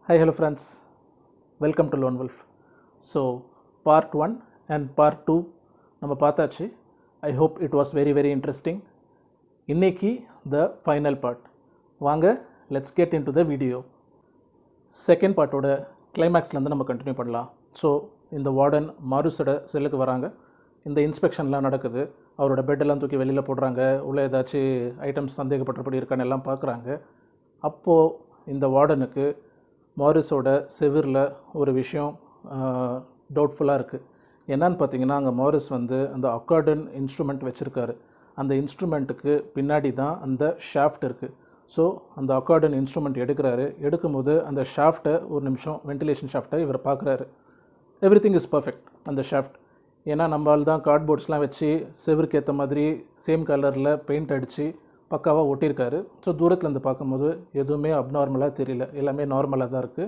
Hi, hello friends. Welcome to Lone Wolf. So, part 1 and part 2 நம்ம பார்த்தாச்சு. I hope it was very interesting. இன்னைக்கு the final part. வாங்க, let's get into the video. Second பார்ட்டோட கிளைமேக்ஸ்லேருந்து நம்ம continue பண்ணலாம். So இந்த warden மாருஸோட செல்லுக்கு வராங்க. இந்த இன்ஸ்பெக்ஷன்லாம் நடக்குது. அவரோட பெட்டெல்லாம் தூக்கி வெளியில் போடுறாங்க. உள்ளே ஏதாச்சும் ஐட்டம்ஸ் சந்தேகப்பட்டபடி இருக்கான்னு எல்லாம் பார்க்குறாங்க. அப்போது இந்த வார்டனுக்கு மாரிஸோட செவிரில் ஒரு விஷயம் டவுட்ஃபுல்லாக இருக்குது. என்னன்னு பார்த்தீங்கன்னா, அங்கே மாரிஸ் வந்து அந்த அக்கார்டன் இன்ஸ்ட்ருமெண்ட் வச்சுருக்காரு. அந்த இன்ஸ்ட்ருமெண்ட்டுக்கு பின்னாடி தான் அந்த ஷாஃப்ட் இருக்குது. ஸோ அந்த அக்கார்டன் இன்ஸ்ட்ருமெண்ட் எடுக்கும்போது அந்த ஷாஃப்ட்டை ஒரு நிமிஷம் வென்டிலேஷன் ஷாஃப்ட்டை இவர் பார்க்குறாரு. Every thing is perfect. அந்த ஷாஃப்ட் ஏன்னா நம்மளால் தான் கார்ட்போர்ட்ஸ்லாம் வச்சு செவருக்கு ஏற்ற மாதிரி சேம் கலரில் பெயிண்ட் அடித்து பக்காவாக ஒட்டியிருக்காரு. ஸோ தூரத்துலேருந்து பார்க்கும்போது எதுவுமே அப்நார்மலாக தெரியல, எல்லாமே நார்மலாக தான் இருக்குது.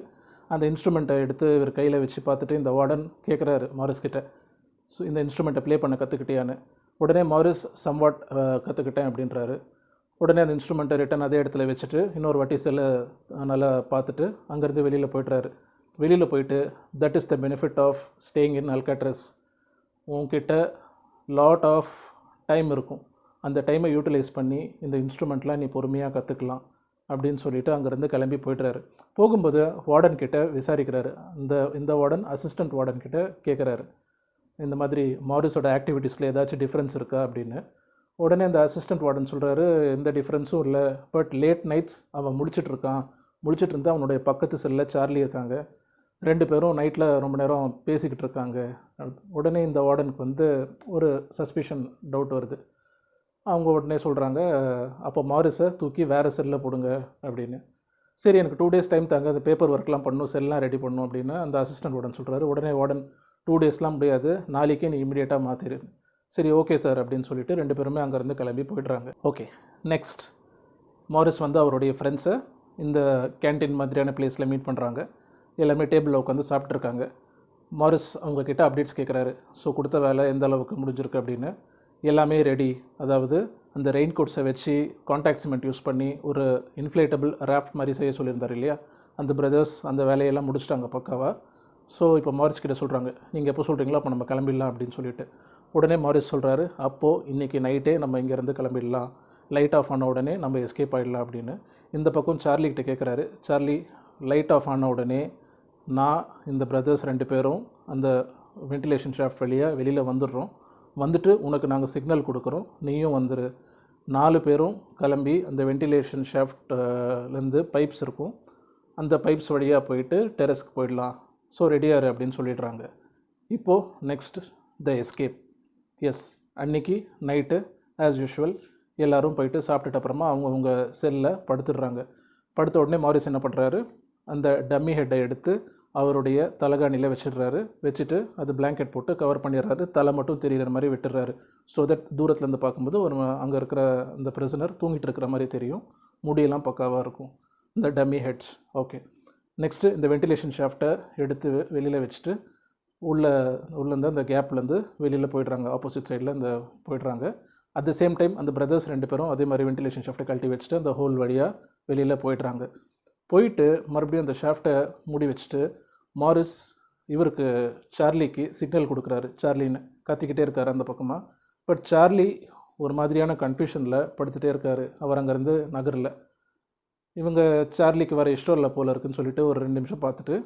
அந்த இன்ஸ்ட்ருமெண்ட்டை எடுத்து இவர் கையில் வச்சு பார்த்துட்டு இந்த வார்டன் கேட்குறாரு மாரிஸ் கிட்ட, ஸோ இந்த இன்ஸ்ட்ருமெண்ட்டை ப்ளே பண்ண கற்றுக்கிட்டியான்னு. உடனே மாரிஸ் சம்வாட் கற்றுக்கிட்டேன் அப்படின்றாரு. உடனே அந்த இன்ஸ்ட்ருமெண்ட்டை ரிட்டன் அதே இடத்துல வச்சுட்டு இன்னொரு வாட்டி செல்லை நல்லா பார்த்துட்டு அங்கேருந்து வெளியில் போய்ட்டுறாரு. வெளியில் போயிட்டு, that is the benefit of staying in Alcatraz. உங்ககிட்ட லாட் ஆஃப் டைம் இருக்கும், அந்த டைமை யூட்டிலைஸ் பண்ணி இந்த இன்ஸ்ட்ருமெண்ட்லாம் நீ பொறுமையாக கற்றுக்கலாம் அப்படின்னு சொல்லிவிட்டு அங்கேருந்து கிளம்பி போய்ட்டுறாரு. போகும்போது வார்டன் கிட்ட விசாரிக்கிறாரு. இந்த வார்டன் அசிஸ்டண்ட் வார்டன் கிட்ட கேட்குறாரு, இந்த மாதிரி மாரிஸோட ஆக்டிவிட்டீஸில் ஏதாச்சும் டிஃப்ரென்ஸ் இருக்கா அப்படின்னு. உடனே அந்த அசிஸ்டண்ட் வார்டன் சொல்கிறாரு, எந்த டிஃப்ரென்ஸும் இல்லை, பட் லேட் நைட்ஸ் அவன் முழிச்சிட்டு இருந்தால் அவனுடைய பக்கத்து செல்லில் சார்லி இருக்காங்க, 2 பேரும் நைட்டில் ரொம்ப நேரம் பேசிக்கிட்டு இருக்காங்க. உடனே இந்த வார்டனுக்கு வந்து ஒரு சஸ்பிஷன் டவுட் வருது. அவங்க உடனே சொல்கிறாங்க, அப்போ மாரிஸை தூக்கி வேறு செல்லில் போடுங்க அப்படின்னு. சரி, எனக்கு 2 days டைம் தாங்க, அந்த பேப்பர் ஒர்க்லாம் பண்ணணும், செல்லாம் ரெடி பண்ணணும் அப்படின்னு அந்த அசிஸ்டன்ட் வார்டன் சொல்கிறாரு. உடனே வார்டன் 2 daysலாம் முடியாது, நாளைக்கே நீ இமீடியட்டாக மாற்றிடு. சரி, ஓகே சார் அப்படின்னு சொல்லிட்டு 2 பேருமே அங்கேருந்து கிளம்பி போய்ட்றாங்க. ஓகே, நெக்ஸ்ட் மாரிஸ் வந்து அவருடைய ஃப்ரெண்ட்ஸை இந்த கேன்டீன் மாதிரியான பிளேஸில் மீட் பண்ணுறாங்க. எல்லாருமே டேபிளில் உட்காந்து சாப்பிட்ருக்காங்க. மாரிஸ் அவங்கக்கிட்ட அப்டேட்ஸ் கேட்குறாரு. ஸோ கொடுத்த வேலை எந்த அளவுக்கு முடிஞ்சிருக்கு அப்படின்னு. எல்லாமே ரெடி, அதாவது அந்த ரெயின் கோட்ஸை வச்சு கான்டாக்ட் சிமெண்ட் யூஸ் பண்ணி ஒரு இன்ஃப்ளேட்டபிள் ராஃப்ட் மாதிரி செய்ய சொல்லியிருந்தார் இல்லையா, அந்த பிரதர்ஸ் அந்த வேலையெல்லாம் முடிச்சிட்டாங்க பக்காவாக. ஸோ இப்போ மாரிஸ் கிட்ட சொல்கிறாங்க, நீங்கள் எப்போ சொல்கிறீங்களோ அப்போ நம்ம கிளம்பிடலாம் அப்படின்னு சொல்லிட்டு. உடனே மாரிஸ் சொல்கிறாரு, அப்போது இன்றைக்கி நைட்டே நம்ம இங்கேருந்து கிளம்பிடலாம், லைட் ஆஃப் ஆன உடனே நம்ம எஸ்கேப் ஆகிடலாம் அப்படின்னு. இந்த பக்கம் சார்லி கிட்ட கேட்குறாரு. சார்லி, லைட் ஆஃப் ஆன உடனே நான் இந்த பிரதர்ஸ் 2 பேரும் அந்த வென்டிலேஷன் ஷாஃப்ட் வழியாக வெளியில் வந்துட்டு உனக்கு நாங்கள் சிக்னல் கொடுக்குறோம், நீயும் வந்துரு. 4 பேரும் கிளம்பி அந்த வென்டிலேஷன் ஷாஃப்ட்லேருந்து பைப்ஸ் இருக்கும், அந்த பைப்ஸ் வழியாக போயிட்டு டெரஸ்க்கு போயிடலாம். ஸோ ரெடியாரு அப்படின்னு சொல்லிடுறாங்க. இப்போது நெக்ஸ்ட் த எஸ்கேப். எஸ், அன்றைக்கி நைட்டு ஆஸ் யூஷுவல் எல்லோரும் போயிட்டு சாப்பிட்டுட்டு அப்புறமா அவங்கவுங்க செல்லில் படுத்துடுறாங்க. படுத்த உடனே மாரிஸ் என்ன பண்ணுறாரு, அந்த டம்மி ஹெட்டை எடுத்து அவருடைய தலகாணியில் வச்சுட்டு அது பிளாங்கெட் போட்டு கவர் பண்ணிடுறாரு. தலை மட்டும் தெரிகிற மாதிரி விட்டுறாரு. ஸோ தட் தூரத்துலேருந்து பார்க்கும்போது ஒரு அங்கே இருக்கிற அந்த பிரிசனர் தூங்கிட்டு இருக்கிற மாதிரி தெரியும், முடியெல்லாம் பக்காவாக இருக்கும், இந்த டம்மி ஹெட்ஸ். ஓகே, நெக்ஸ்ட்டு இந்த வென்டிலேஷன் ஷாஃப்ட்டை எடுத்து வெளியில் வச்சுட்டு உள்ளேருந்து அந்த கேப்லேருந்து வெளியில் போய்ட்றாங்க, ஆப்போசிட் சைடில் இந்த போய்ட்றாங்க. அட் த சேம் டைம் அந்த பிரதர்ஸ் 2 பேரும் அதே மாதிரி வென்டிலேஷன் ஷாஃப்ட்டை கழட்டி வச்சுட்டு அந்த ஹோல் வழியாக வெளியில் போயிட்டு மறுபடியும் அந்த ஷாஃப்ட்டை மூடி வச்சுட்டு மாரிஸ் இவருக்கு சார்லிக்கு சிக்னல் கொடுக்குறாரு. சார்லின்னு கத்திக்கிட்டே இருக்கார் அந்த பக்கமாக. பட் சார்லி ஒரு மாதிரியான கன்ஃபியூஷனில் படுத்துகிட்டே இருக்கார், அவர் அங்கேருந்து நகரில். இவங்க சார்லிக்கு வர இஷ்டம் இல்லை போல் இருக்குன்னு சொல்லிட்டு ஒரு 2 நிமிஷம் பார்த்துட்டு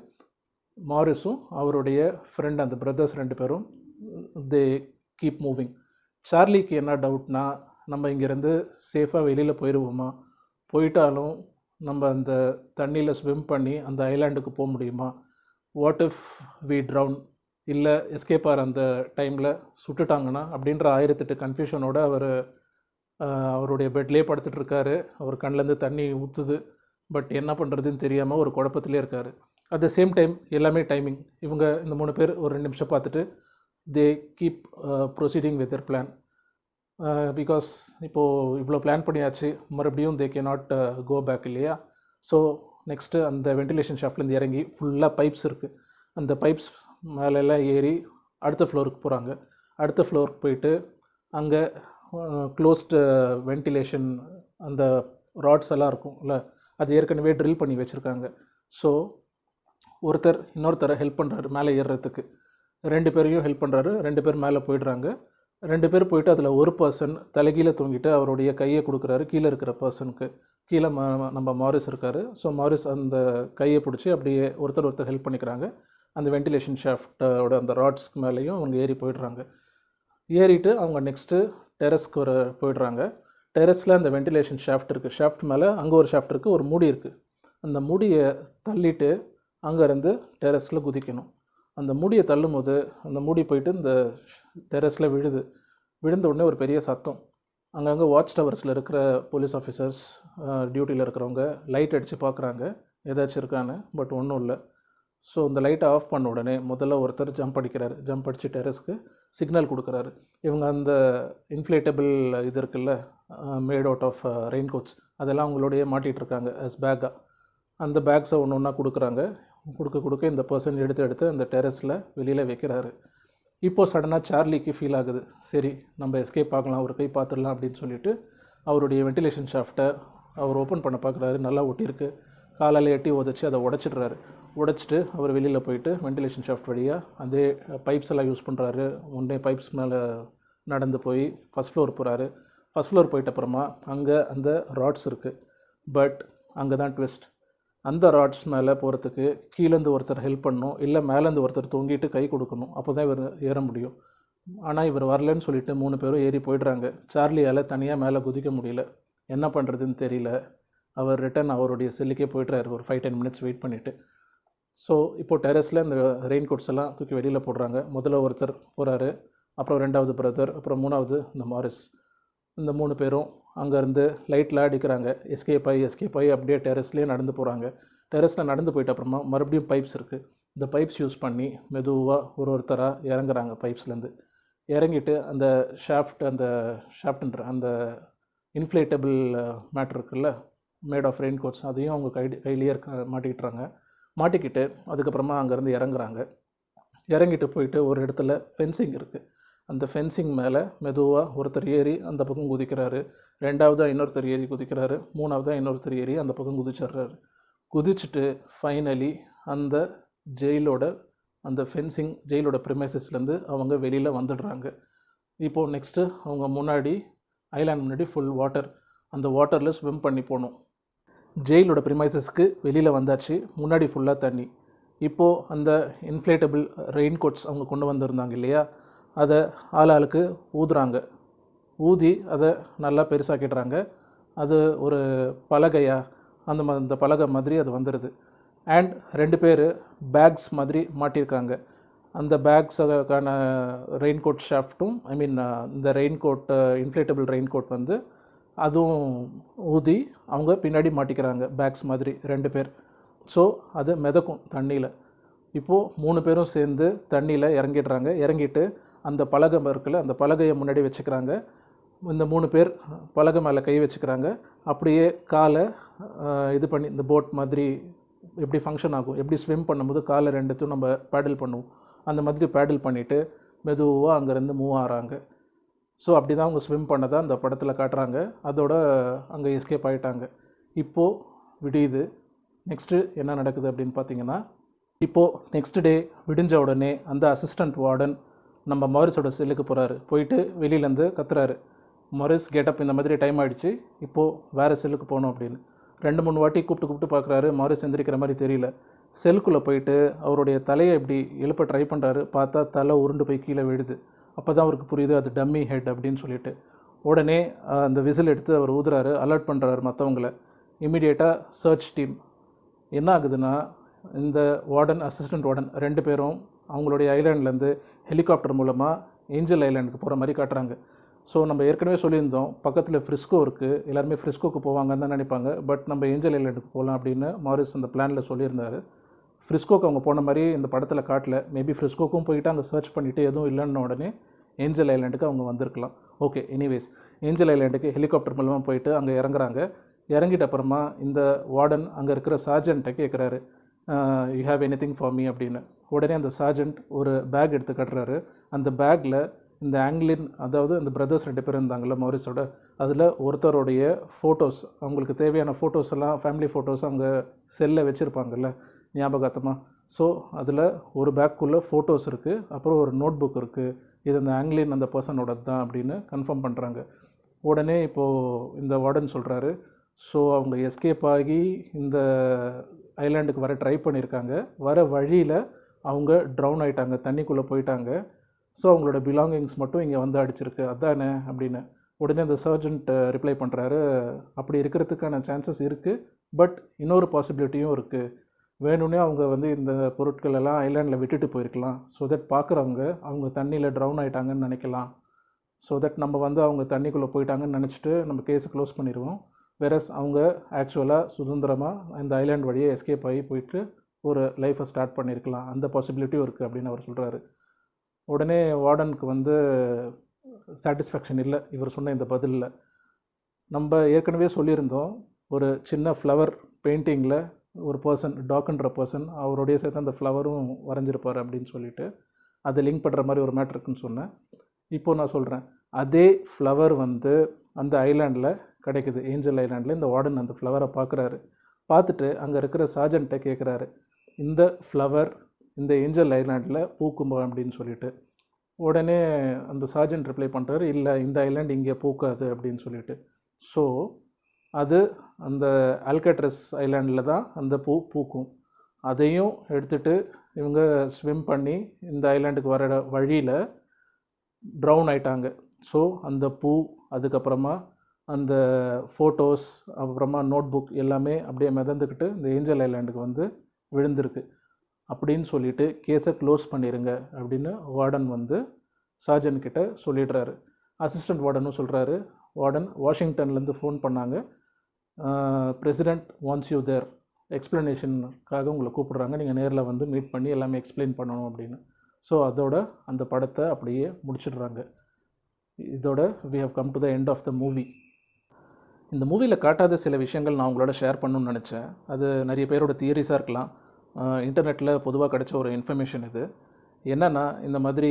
மாரிஸும் அவருடைய ஃப்ரெண்ட் அந்த பிரதர்ஸ் 2 பேரும் தே கீப் மூவிங். சார்லிக்கு என்ன டவுட்னா, நம்ம இங்கேருந்து சேஃபாக வெளியில் போயிடுவோமா, போயிட்டாலும் நம்ம அந்த தண்ணியில் ஸ்விம் பண்ணி அந்த ஐலாண்டுக்கு போக முடியுமா, வாட் இஃப் வி ட்ரவுன், இல்லை எஸ்கேப் ஆகிற அந்த டைமில் சுட்டுட்டாங்கன்னா அப்படின்ற 1008 கன்ஃபியூஷனோடு அவருடைய பெட்லேயே படுத்துட்ருக்காரு. அவர் கண்ணிலேருந்து தண்ணி ஊற்றுது, பட் என்ன பண்ணுறதுன்னு தெரியாமல் ஒரு குழப்பத்திலே இருக்கார். அட் த சேம் டைம் எல்லாமே டைமிங். இவங்க இந்த 3 பேர் ஒரு 2 நிமிஷம் பார்த்துட்டு they keep proceeding with Dhar plan. Because இப்போது இவ்வளோ பிளான் பண்ணியாச்சு, மறுபடியும் தே கே நாட் கோ பேக் இல்லையா. ஸோ நெக்ஸ்ட்டு அந்த வென்டிலேஷன் ஷாஃப்ட்லேருந்து இறங்கி ஃபுல்லாக பைப்ஸ் இருக்குது, அந்த பைப்ஸ் மேலெல்லாம் ஏறி அடுத்த ஃப்ளோருக்கு போகிறாங்க. அடுத்த ஃப்ளோருக்கு போயிட்டு அங்கே க்ளோஸ்டு வென்டிலேஷன் அந்த ராட்ஸ் எல்லாம் இருக்கும் இல்லை, அது ஏற்கனவே ட்ரில் பண்ணி வச்சுருக்காங்க. ஸோ ஒருத்தர் இன்னொருத்தரை ஹெல்ப் பண்ணுறாரு மேலே ஏறுறதுக்கு. 2 பேரையும் ஹெல்ப் பண்ணுறாரு. 2 பேர் மேலே போயிடுறாங்க. 2 பேர் போயிட்டு அதில் ஒரு பர்சன் தலைகீழ தூங்கிட்டு அவருடைய கையை கொடுக்குறாரு கீழே இருக்கிற பர்சனுக்கு. கீழே நம்ம மாரிஸ் இருக்கார். ஸோ மாரிஸ் அந்த கையை பிடிச்சி அப்படியே ஒருத்தர் ஹெல்ப் பண்ணிக்கிறாங்க. அந்த வென்டிலேஷன் ஷாஃப்டோட அந்த ராட்ஸ்க்கு மேலேயும் அவங்க ஏறி போயிடுறாங்க. ஏறிட்டு அவங்க நெக்ஸ்ட்டு டெரஸ்க்கு போயிடுறாங்க. டெரஸில் அந்த வென்டிலேஷன் ஷாஃப்ட் இருக்குது. ஷாஃப்ட் மேலே அங்கே ஒரு ஷாஃப்ட் இருக்குது, ஒரு மூடி இருக்குது. அந்த மூடியை தள்ளிட்டு அங்கேருந்து டெரஸில் குதிக்கணும். அந்த மூடியை தள்ளும் போது அந்த மூடி போயிட்டு இந்த டெரஸில் விழுந்த உடனே ஒரு பெரிய சத்தம். அங்கங்கே வாட்ச் டவர்ஸில் இருக்கிற போலீஸ் ஆஃபீஸர்ஸ், டியூட்டியில் இருக்கிறவங்க லைட் அடித்து பார்க்குறாங்க ஏதாச்சும் இருக்கான்னு. பட் ஒன்றும் இல்லை. ஸோ இந்த லைட்டை ஆஃப் பண்ண உடனே முதல்ல ஒருத்தர் ஜம்ப் அடித்து டெரஸ்க்கு சிக்னல் கொடுக்குறாரு. இவங்க அந்த இன்ஃப்ளேட்டபிள் இது இருக்குல்ல, made out of rain coats, அதெல்லாம் அவங்களோடையே மாட்டிகிட்டு இருக்காங்க அஸ் பேக்காக. அந்த பேக்ஸை ஒன்று ஒன்றா கொடுக்க இந்த பர்சன் எடுத்து அந்த டெரஸில் வெளியில் வைக்கிறாரு. இப்போது சடனாக சார்லிக்கு ஃபீல் ஆகுது, சரி நம்ம எஸ்கேப் ஆகலாம், ஒரு கை பார்த்துடலாம் அப்படின்னு சொல்லிட்டு அவருடைய வென்டிலேஷன் ஷாஃப்ட்டை அவர் ஓப்பன் பண்ண பார்க்குறாரு. நல்லா ஒட்டியிருக்கு. காலால் எட்டி உதச்சி அதை உடைச்சிட்டு அவர் வெளியில் போயிட்டு வென்டிலேஷன் ஷாஃப்ட் வழியாக அதே பைப்ஸ் எல்லாம் யூஸ் பண்ணுறாரு. ஒன்றே பைப்ஸ் மேலே நடந்து போய் ஃபஸ்ட் ஃப்ளோர் போகிறாரு. ஃபஸ்ட் ஃப்ளோர் போயிட்ட அப்புறமா அங்கே அந்த ராட்ஸ் இருக்குது. பட் அங்கே தான் ட்விஸ்ட். அந்த ராட்ஸ் மேலே போகிறதுக்கு கீழேருந்து ஒருத்தர் ஹெல்ப் பண்ணணும், இல்லை மேலேருந்து ஒருத்தர் தொங்கிட்டு கை கொடுக்கணும். அப்போ தான் இவர் ஏற முடியும். ஆனால் இவர் வரலன்னு சொல்லிட்டு 3 பேரும் ஏறி போயிடுறாங்க. சார்லியால் தனியாக மேலே குதிக்க முடியல. என்ன பண்ணுறதுன்னு தெரியல. அவர் ரிட்டன் அவருடைய செல்லுக்கே போய்ட்றாரு ஒரு 5-10 மினிட்ஸ் வெயிட் பண்ணிவிட்டு. ஸோ இப்போது டெரஸில் இந்த ரெயின் கோட்ஸ் எல்லாம் தூக்கி வெளியில் போடுறாங்க. முதல்ல ஒருத்தர் போகிறாரு, அப்புறம் 2வது பிரதர், அப்புறம் 3வது இந்த மாரிஸ். இந்த 3 பேரும் அங்கேருந்து லைட்டில் அடிக்கிறாங்க. எஸ்கேப் ஆகி அப்படியே டெரஸ்லேயே நடந்து போகிறாங்க. டெரஸில் நடந்து போயிட்ட அப்புறமா மறுபடியும் பைப்ஸ் இருக்குது. இந்த பைப்ஸ் யூஸ் பண்ணி மெதுவாக ஒருத்தராக இறங்குறாங்க. பைப்ஸ்லேருந்து இறங்கிட்டு அந்த ஷாஃப்ட்ன்ற அந்த இன்ஃப்ளேட்டபிள் மேட்ரு இருக்குல்ல, மேட் ஆஃப் ரெயின் கோட்ஸ், அதையும் அவங்க கையிலேயே மாட்டிக்கிட்டு அதுக்கப்புறமா அங்கேருந்து இறங்கிட்டு போயிட்டு ஒரு இடத்துல ஃபென்சிங் இருக்குது. அந்த ஃபென்சிங் மேலே மெதுவாக ஒருத்தர் ஏறி அந்த பக்கம் குதிக்கிறாரு. 2வதாக இன்னொருத்தர் ஏறி குதிக்கிறாரு. 3வதாக இன்னொருத்தர் ஏறி அந்த பக்கம் குதிச்சிட்றாரு. குதிச்சுட்டு ஃபைனலி அந்த அந்த ஜெயிலோட ப்ரிமைசஸ்லேருந்து அவங்க வெளியில் வந்துடுறாங்க. இப்போது நெக்ஸ்ட்டு அவங்க ஐலாண்ட் முன்னாடி ஃபுல் வாட்டர். அந்த வாட்டரில் ஸ்விம் பண்ணி போகணும். ஜெயிலோட ப்ரிமைசஸ்க்கு வெளியில் வந்தாச்சு. முன்னாடி ஃபுல்லாக தண்ணி. இப்போது அந்த இன்ஃப்ளேட்டபிள் ரெயின் கோட்ஸ் அவங்க கொண்டு வந்திருந்தாங்க இல்லையா, அதை ஆளாளுக்கு ஊதி அதை நல்லா பெருசாக்கிடுறாங்க. அது ஒரு பலகையாக அந்த பலகை மாதிரி அது வந்துடுது. அண்ட் 2 பேர் பேக்ஸ் மாதிரி மாட்டியிருக்காங்க. அந்த பேக்ஸுக்கான ரெயின் கோட் ஷாஃப்ட்டும் இந்த rain coat inflatable rain coat அதுவும் ஊதி அவங்க பின்னாடி மாட்டிக்கிறாங்க பேக்ஸ் மாதிரி 2 பேர். ஸோ அது மிதக்கும் தண்ணியில். இப்போது 3 பேரும் சேர்ந்து தண்ணியில் இறங்கிட்டு அந்த பலகை இருக்குல்ல, அந்த பலகையை முன்னாடி வச்சுக்கிறாங்க. இந்த 3 பேர் பலகை மேலே கை வச்சுக்கிறாங்க. அப்படியே காலை இது பண்ணி இந்த போட் மாதிரி எப்படி ஃபங்க்ஷன் ஆகும், எப்படி ஸ்விம் பண்ணும்போது காலை 2த்தையும் நம்ம பேடில் பண்ணுவோம், அந்த மாதிரி பேடில் பண்ணிவிட்டு மெதுவாக அங்கேருந்து மூவ் ஆகிறாங்க. ஸோ அப்படி தான் அவங்க ஸ்விம் பண்ணதான் அந்த படத்தில் காட்டுறாங்க. அதோட அங்கே எஸ்கேப் ஆகிட்டாங்க. இப்போது விடியுது. நெக்ஸ்ட்டு என்ன நடக்குது அப்படின்னு பார்த்தீங்கன்னா, இப்போது நெக்ஸ்ட் டே விடிஞ்ச உடனே அந்த அசிஸ்டண்ட் வார்டன் நம்ம மாரிஸோட செல்லுக்கு போகிறாரு. போயிட்டு வெளியிலேருந்து கத்துறாரு, மாரிஸ் கெட்டப் இந்த மாதிரி டைம் ஆகிடுச்சு, இப்போது வேறு செல்லுக்கு போகணும் அப்படின்னு. 2-3 வாட்டி கூப்பிட்டு பார்க்குறாரு. மாரிஸ் எந்திரிக்கிற மாதிரி தெரியல. செல்லுக்குள்ளே போயிட்டு அவருடைய தலையை இப்படி எழுப்ப ட்ரை பண்ணுறாரு. பார்த்தா தலை உருண்டு போய் கீழே விழுது. அப்போ தான் அவருக்கு புரியுது அது டம்மி ஹெட் அப்படின்னு சொல்லிட்டு. உடனே அந்த விசில் எடுத்து அவர் ஊதுறாரு, அலர்ட் பண்ணுறாரு மற்றவங்களை. இமீடியட்டாக சர்ச் டீம். என்ன ஆகுதுன்னா, இந்த அசிஸ்டண்ட் வார்டன் 2 பேரும் அவங்களுடைய ஐலாண்ட்லேருந்து ஹெலிகாப்டர் மூலமாக ஏஞ்சல் ஐலாண்டுக்கு போகிற மாதிரி காட்டுறாங்க. ஸோ நம்ம ஏற்கனவே சொல்லியிருந்தோம், பக்கத்தில் ஃப்ரிஸ்கோ இருக்குது, எல்லாருமே ஃப்ரிஸ்கோக்கு போவாங்கன்னு தான் நினைப்பாங்க. பட் நம்ம ஏஞ்சல் ஐலாண்டுக்கு போகலாம் அப்படின்னு மாரிஸ் அந்த பிளானில் சொல்லியிருந்தார். ஃப்ரிஸ்கோக்கு அவங்க போன மாதிரி இந்த படத்தில் காட்டல. மேபி ஃப்ரிஸ்கோக்கும் போயிட்டு அங்கே சர்ச் பண்ணிவிட்டு எதுவும் இல்லைன்ன உடனே ஏஞ்சல் ஐலாண்டுக்கு அவங்க வந்திருக்கலாம். ஓகே, எனிவேஸ் ஏஞ்சல் ஐலாண்டுக்கு ஹெலிகாப்டர் மூலமாக போயிட்டு அங்கே இறங்கிட்ட அப்புறமா இந்த வார்டன் அங்கே இருக்கிற சார்ஜெண்ட்டை கேட்குறாரு, you have anything for me அப்படின்னு. உடனே அந்த சார்ஜெண்ட் ஒரு பேக் எடுத்து கட்டுறாரு. அந்த பேக்கில் இந்த ஆங்கிலின், அதாவது இந்த பிரதர்ஸ் 2 பேர் இருந்தாங்கள்ல மாரிஸோட, அதில் ஒருத்தருடைய ஃபோட்டோஸ், அவங்களுக்கு தேவையான ஃபோட்டோஸ் எல்லாம், ஃபேமிலி ஃபோட்டோஸ் அவங்க செல்லில் வச்சுருப்பாங்கல்ல ஞாபகார்த்தமாக, ஸோ அதில் ஒரு பேக்குள்ளே ஃபோட்டோஸ் இருக்குது, அப்புறம் ஒரு நோட் புக் இருக்குது. இது அந்த ஆங்கிலின் அந்த பர்சனோட தான் அப்படின்னு கன்ஃபார்ம் பண்ணுறாங்க. உடனே இப்போது இந்த வார்டன் சொல்கிறாரு, ஸோ அவங்க எஸ்கேப் ஆகி இந்த ஐலாண்டுக்கு வர ட்ரை பண்ணியிருக்காங்க. வர வழியில் அவங்க ட்ரவுன் ஆகிட்டாங்க, தண்ணிக்குள்ளே போயிட்டாங்க. ஸோ அவங்களோட பிலாங்கிங்ஸ் மட்டும் இங்கே வந்து அடிச்சிருக்கு, அதானே அப்படின்னு. உடனே அந்த சர்ஜென்ட் ரிப்ளை பண்ணுறாரு, அப்படி இருக்கிறதுக்கான சான்சஸ் இருக்குது, பட் இன்னொரு பாசிபிலிட்டியும் இருக்குது. வேணும்னே அவங்க வந்து இந்த பொருட்கள் எல்லாம் ஐலாண்டில் விட்டுட்டு போயிருக்கலாம். ஸோ தட் பார்க்குறவங்க அவங்க தண்ணியில் ட்ரவுன் ஆகிட்டாங்கன்னு நினைக்கலாம். ஸோ தட் நம்ம வந்து அவங்க தண்ணிக்குள்ளே போயிட்டாங்கன்னு நினச்சிட்டு நம்ம கேஸை க்ளோஸ் பண்ணிடுவோம். வேறஸ் அவங்க ஆக்சுவலாக சுதந்திரமாக இந்த ஐலாண்ட் வழியே எஸ்கேப் ஆகி போயிட்டு ஒரு லைஃப்பை ஸ்டார்ட் பண்ணியிருக்கலாம். அந்த பாசிபிலிட்டியும் இருக்குது அப்படின்னு அவர் சொல்கிறாரு. உடனே வார்டனுக்கு வந்து சாட்டிஸ்ஃபேக்ஷன் இல்லை இவர் சொன்ன இந்த பதிலில். நம்ம ஏற்கனவே சொல்லியிருந்தோம், ஒரு சின்ன ஃப்ளவர் பெயிண்டிங்கில் ஒரு பர்சன், டாக்ன்ற பர்சன், அவருடைய சேர்த்து அந்த ஃப்ளவரும் வரைஞ்சிருப்பார் அப்படின்னு சொல்லிட்டு அதை லிங்க் பண்ணுற மாதிரி ஒரு மேட்ரு இருக்குன்னு சொன்னேன். இப்போது நான் சொல்கிறேன், அதே ஃப்ளவர் வந்து அந்த ஐலாண்டில் கிடைக்குது, ஏஞ்சல் ஐலாண்டில். இந்த வார்டன் அந்த ஃப்ளவரை பார்க்குறாரு. பார்த்துட்டு அங்கே இருக்கிற சார்ஜென்ட்டை கேட்குறாரு, இந்த ஃப்ளவர் இந்த ஏஞ்சல் ஐலாண்டில் பூக்குமா அப்படின்னு சொல்லிட்டு. உடனே அந்த சார்ஜென்ட் ரிப்ளை பண்ணுறாரு, இல்லை இந்த ஐலாண்ட் இங்கே பூக்காது அப்படின்னு சொல்லிட்டு. ஸோ அது அந்த ஆல்கட்ரஸ் ஐலாண்டில் தான் அந்த பூ பூக்கும். அதையும் எடுத்துகிட்டு இவங்க ஸ்விம் பண்ணி இந்த ஐலாண்டுக்கு வர வழியில் ட்ரவுன் ஆயிட்டாங்க. ஸோ அந்த பூ, அதுக்கப்புறமா அந்த ஃபோட்டோஸ், அப்புறமா நோட் புக் எல்லாமே அப்படியே மிதந்துக்கிட்டு இந்த ஏஞ்சல் ஐலாண்டுக்கு வந்து விழுந்திருக்கு அப்படின்னு சொல்லிட்டு கேஸை க்ளோஸ் பண்ணிடுங்க அப்படின்னு வார்டன் வந்து சார்ஜன் கிட்ட சொல்லிடுறாரு. அசிஸ்டன்ட் வார்டனும் சொல்கிறாரு, வார்டன் வாஷிங்டன்லேருந்து ஃபோன் பண்ணாங்க, பிரசிடெண்ட் வாண்ட்ஸ் யூ தேர், எக்ஸ்ப்ளனேஷனுக்காக உங்களை கூப்பிடுறாங்க, நீங்கள் நேரில் வந்து மீட் பண்ணி எல்லாமே எக்ஸ்பிளைன் பண்ணணும் அப்படின்னு. ஸோ அதோட அந்த படத்தை அப்படியே முடிச்சிடுறாங்க. இதோட we have come to the end of the movie. இந்த மூவியில் காட்டாத சில விஷயங்கள் நான் உங்களோட ஷேர் பண்ணணும்னு நினச்சேன். அது நிறைய பேரோட தியரிஸாக இருக்கலாம், இன்டர்நெட்டில் பொதுவாக கிடைச்ச ஒரு இன்ஃபர்மேஷன் இது. என்னென்னா, இந்த மாதிரி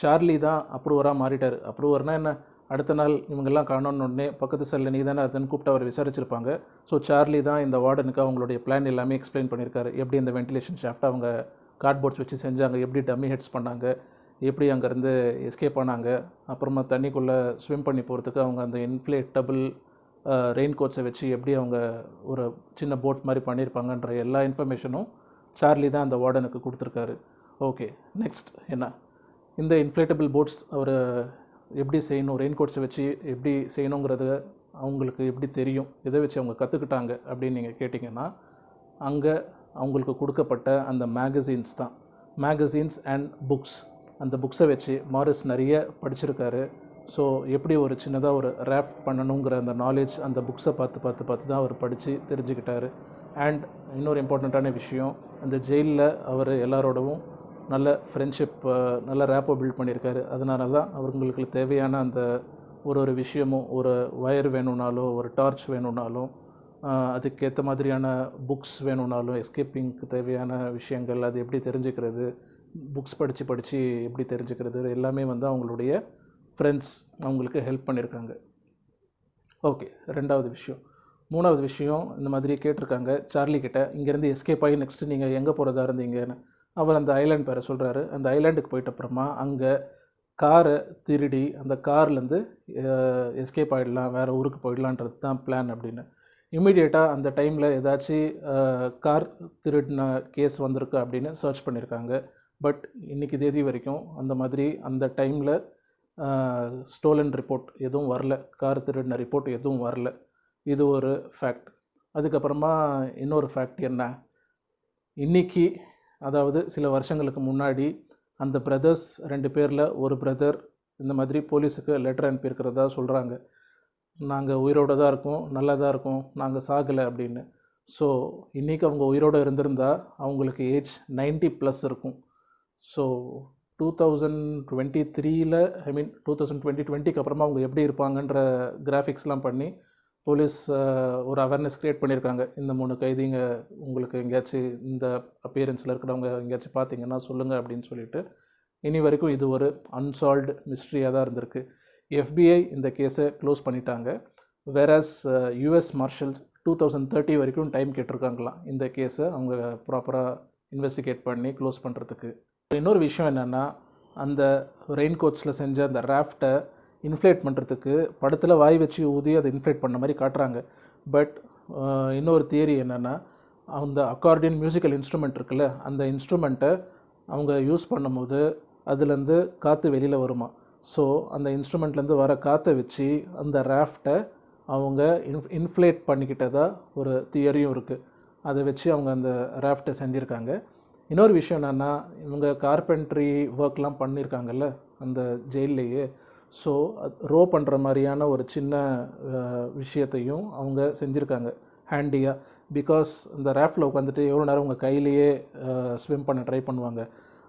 சார்லி தான் அப்ரூவராக மாறிட்டார். அப்ரூவர்னால் என்ன, அடுத்த நாள் இவங்கெல்லாம் காணோன்னு உடனே பக்கத்து செல்லில் நீ தானே அதுன்னு கூப்பிட்டு அவர் விசாரிச்சிருப்பாங்க. ஸோ சார்லி தான் இந்த வார்டனுக்கு அவங்களுடைய பிளான் எல்லாமே எக்ஸ்பிளைன் பண்ணியிருக்காரு. எப்படி இந்த வென்டிலேஷன் ஷாஃப்ட்டை அவங்க கார்ட்போர்ட்ஸ் வச்சு செஞ்சாங்க, எப்படி டம்மி ஹெட்ஸ் பண்ணாங்க, எப்படி அங்கேருந்து எஸ்கேப் ஆனாங்க, அப்புறமா தண்ணிக்குள்ளே ஸ்விம் பண்ணி போகிறதுக்கு அவங்க அந்த இன்ஃப்ளேட்டபிள் ரெயின் கோட்ஸை வச்சு எப்படி அவங்க ஒரு சின்ன போட் மாதிரி பண்ணியிருப்பாங்கன்ற எல்லா இன்ஃபர்மேஷனும் சார்லி தான் அந்த வார்டனுக்கு கொடுத்துருக்காரு. ஓகே, நெக்ஸ்ட் என்ன, இந்த இன்ஃப்ளேட்டபிள் போட்ஸ் அவர் எப்படி செய்யணும், ரெயின் கோட்ஸை வச்சு எப்படி செய்யணுங்கிறது அவங்களுக்கு எப்படி தெரியும், இதை வச்சு அவங்க கற்றுக்கிட்டாங்க அப்படின்னு நீங்கள் கேட்டிங்கன்னா, அங்கே அவங்களுக்கு கொடுக்கப்பட்ட அந்த மேகசின்ஸ் தான், மேகசின்ஸ் அண்ட் புக்ஸ். அந்த புக்ஸை வச்சு மாரிஸ் நிறைய படிச்சிருக்காரு. ஸோ எப்படி ஒரு சின்னதாக ஒரு ரேப் பண்ணணுங்கிற அந்த நாலேஜ் அந்த புக்ஸை பார்த்து தான் அவர் படித்து தெரிஞ்சுக்கிட்டார். அண்ட் இன்னொரு இம்பார்ட்டண்ட்டான விஷயம், அந்த ஜெயிலில் அவர் எல்லாரோடவும் நல்ல ஃப்ரெண்ட்ஷிப், நல்ல ரேப்பை பில்ட் பண்ணியிருக்காரு. அதனால தான் அவங்களுக்கு தேவையான அந்த ஒரு விஷயமும், ஒரு வயர் வேணும்னாலும், ஒரு டார்ச் வேணும்னாலும், அதுக்கேற்ற மாதிரியான புக்ஸ் வேணும்னாலும், எஸ்கேப்பிங்க்கு தேவையான விஷயங்கள் அது எப்படி தெரிஞ்சுக்கிறது, புக்ஸ் படித்து எப்படி தெரிஞ்சுக்கிறது, எல்லாமே வந்து அவங்களுடைய ஃப்ரெண்ட்ஸ் அவங்களுக்கு ஹெல்ப் பண்ணியிருக்காங்க. ஓகே, ரெண்டாவது விஷயம். மூணாவது விஷயம், இந்த மாதிரி கேட்டிருக்காங்க சார்லி கிட்ட, இங்கேருந்து எஸ்கேப் ஆகி நெக்ஸ்ட்டு நீங்கள் எங்கே போகிறதா இருந்தீங்கன்னு. அவர் அந்த ஐலாண்ட் பேரை சொல்கிறாரு. அந்த ஐலாண்டுக்கு போயிட்ட அப்புறமா அங்கே காரை திருடி அந்த கார்லேருந்து எஸ்கேப் ஆகிடலாம், வேறு ஊருக்கு போயிடலான்றது தான் பிளான் அப்படின்னு. இம்மிடியேட்டாக அந்த டைமில் ஏதாச்சும் கார் திருடின கேஸ் வந்திருக்கு அப்படின்னு சர்ச் பண்ணியிருக்காங்க. பட் இன்றைக்கி தேதி வரைக்கும் அந்த மாதிரி அந்த டைமில் ஸ்டோலன் ரிப்போர்ட் எதுவும் வரல, கார் திருடின ரிப்போர்ட் எதுவும் வரல. இது ஒரு ஃபேக்ட். அதுக்கப்புறமா இன்னொரு ஃபேக்ட் என்ன, இன்றைக்கி அதாவது சில வருஷங்களுக்கு முன்னாடி அந்த பிரதர்ஸ் 2 பேரில் ஒரு பிரதர் இந்த மாதிரி போலீஸுக்கு லெட்டர் அனுப்பியிருக்கிறதா சொல்கிறாங்க. நாங்கள் உயிரோடு தான் இருக்கோம், நல்லா தான் இருக்கோம், நாங்கள் சாகலை அப்படின்னு. ஸோ இன்றைக்கி அவங்க உயிரோடு இருந்திருந்தால் அவங்களுக்கு ஏஜ் 90+ இருக்கும். ஸோ 2023 ஐ மீன் 2020க்கு அப்புறமா அவங்க எப்படி இருப்பாங்கன்ற கிராஃபிக்ஸ்லாம் பண்ணி போலீஸ் ஒரு அவேர்னஸ் க்ரியேட் பண்ணியிருக்காங்க. இந்த 3 கைதிங்க உங்களுக்கு எங்கேயாச்சும் இந்த அப்பியரன்ஸில் இருக்கிறவங்க எங்கேயாச்சும் பார்த்தீங்கன்னா சொல்லுங்கள் அப்படின்னு சொல்லிட்டு. இனி வரைக்கும் இது ஒரு அன்சால்வ்டு மிஸ்ட்ரியாக தான் இருந்திருக்கு. FBI இந்த கேஸை க்ளோஸ் பண்ணிட்டாங்க. வேறஸ் US மார்ஷல்ஸ் 2030 வரைக்கும் டைம் கேட்டிருக்காங்களாம் இந்த கேஸை அவங்க ப்ராப்பராக இன்வெஸ்டிகேட் பண்ணி க்ளோஸ் பண்ணுறதுக்கு. இன்னொரு விஷயம் என்னென்னா, அந்த ரெயின் கோட்ஸில் செஞ்ச அந்த ராஃப்டை இன்ஃப்ளேட் பண்ணுறதுக்கு படத்தில் வாய் வச்சு ஊதி அதை இன்ஃப்ளேட் பண்ண மாதிரி காட்டுறாங்க. பட் இன்னொரு தியரி என்னென்னா, அந்த அக்கார்டியன் மியூசிக்கல் இன்ஸ்ட்ருமெண்ட் இருக்குல்ல, அந்த இன்ஸ்ட்ருமெண்ட்டை அவங்க யூஸ் பண்ணும்போது அதுலேருந்து காற்று வெளியில் வருமா. ஸோ அந்த இன்ஸ்ட்ருமெண்ட்லேருந்து வர காற்றை வச்சு அந்த ராஃப்டை அவங்க இன்ஃப்ளேட் பண்ணிக்கிட்டதா ஒரு தியரியும் இருக்குது. அதை வச்சு அவங்க அந்த ராஃப்டை செஞ்சுருக்காங்க. இன்னொரு விஷயம் என்னென்னா, இவங்க கார்பென்ட்ரி ஒர்க்லாம் பண்ணியிருக்காங்கல்ல அந்த ஜெயில்லையே. ஸோ ரோ பண்ணுற மாதிரியான ஒரு சின்ன விஷயத்தையும் அவங்க செஞ்சுருக்காங்க ஹேண்டியாக. பிகாஸ் இந்த ராஃப்டில் உட்காந்துட்டு எவ்வளோ நேரம் உங்கள் கையிலேயே ஸ்விம் பண்ண ட்ரை பண்ணுவாங்க.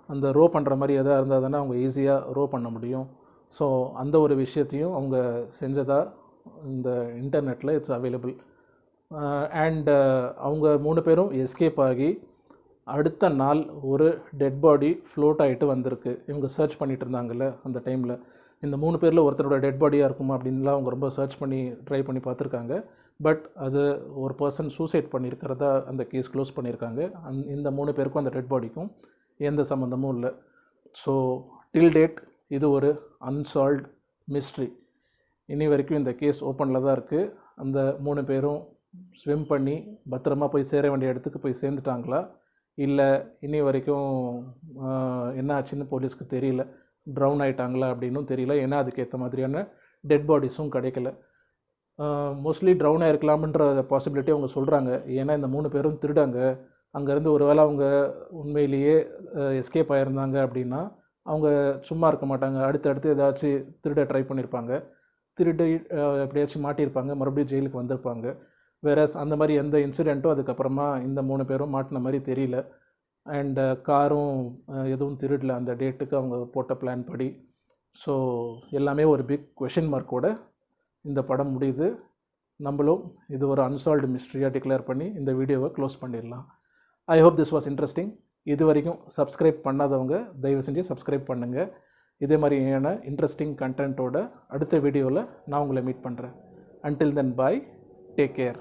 அந்த ரோ பண்ணுற மாதிரி எதாவது இருந்தால் தானே அவங்க ஈஸியாக ரோ பண்ண முடியும். ஸோ அந்த ஒரு விஷயத்தையும் அவங்க செஞ்சதாக இந்த இன்டர்நெட்டில் இட்ஸ் அவைலபிள். அண்ட் அவங்க 3 பேரும் எஸ்கேப் ஆகி அடுத்த நாள் ஒரு டெட் பாடி ஃப்ளோட் ஆகிட்டு வந்திருக்கு. இவங்க சர்ச் பண்ணிகிட்டு இருந்தாங்கல்ல அந்த டைமில். இந்த 3 பேரில் ஒருத்தரோட டெட் பாடியாக இருக்குமா அப்படின்லாம் அவங்க ரொம்ப சர்ச் பண்ணி ட்ரை பண்ணி பார்த்துருக்காங்க. பட் அது ஒரு பர்சன் சூசைட் பண்ணியிருக்கிறதா அந்த கேஸ் க்ளோஸ் பண்ணியிருக்காங்க. இந்த 3 பேருக்கும் அந்த டெட் பாடிக்கும் எந்த சம்மந்தமும் இல்லை. ஸோ டில் டேட் இது ஒரு அன்சால்வ்ட் மிஸ்ட்ரி. இனி வரைக்கும் இந்த கேஸ் ஓப்பனில் தான் இருக்குது. அந்த 3 பேரும் ஸ்விம் பண்ணி பத்திரமா போய் சேர வேண்டிய இடத்துக்கு போய் சேர்ந்துட்டாங்களா, இல்லை இனி வரைக்கும் என்ன ஆச்சுன்னு போலீஸ்க்கு தெரியல. ட்ரவுன் ஆகிட்டாங்களா அப்படின்னும் தெரியல. ஏன்னா அதுக்கேற்ற மாதிரியான டெட் பாடிஸும் கிடைக்கல. மோஸ்ட்லி ட்ரவுன் ஆகிருக்கலாம்ன்ற பாசிபிலிட்டி அவங்க சொல்கிறாங்க. ஏன்னா இந்த 3 பேரும் திருடாங்க. அங்கேருந்து ஒரு வேளை அவங்க உண்மையிலேயே எஸ்கேப் ஆகிருந்தாங்க அப்படின்னா அவங்க சும்மா இருக்க மாட்டாங்க. அடுத்தடுத்து ஏதாச்சும் திருட ட்ரை பண்ணியிருப்பாங்க. திருடு எப்படியாச்சும் மாட்டியிருப்பாங்க, மறுபடியும் ஜெயிலுக்கு வந்திருப்பாங்க. வேறஸ் அந்த மாதிரி எந்த இன்சிடெண்ட்டும் அதுக்கப்புறமா இந்த 3 பேரும் மாட்டின மாதிரி தெரியல. அண்டு காரும் எதுவும் திருடல அந்த டேட்டுக்கு அவங்க போட்ட பிளான் படி. ஸோ எல்லாமே ஒரு பிக் கொஷின் மார்க்கோட இந்த படம் முடியுது. நம்மளும் இது ஒரு அன்சால்வ்டு மிஸ்ட்ரியாக டிக்ளேர் பண்ணி இந்த வீடியோவை க்ளோஸ் பண்ணிடலாம். I hope this was interesting. இது வரைக்கும் சப்ஸ்கிரைப் பண்ணாதவங்க தயவு செஞ்சு சப்ஸ்கிரைப் பண்ணுங்கள். இதே மாதிரியான இன்ட்ரெஸ்டிங் கண்டென்ட்டோட அடுத்த வீடியோவில் நான் உங்களை மீட் பண்ணுறேன். அன்டில் தென் பாய், டேக் கேர்.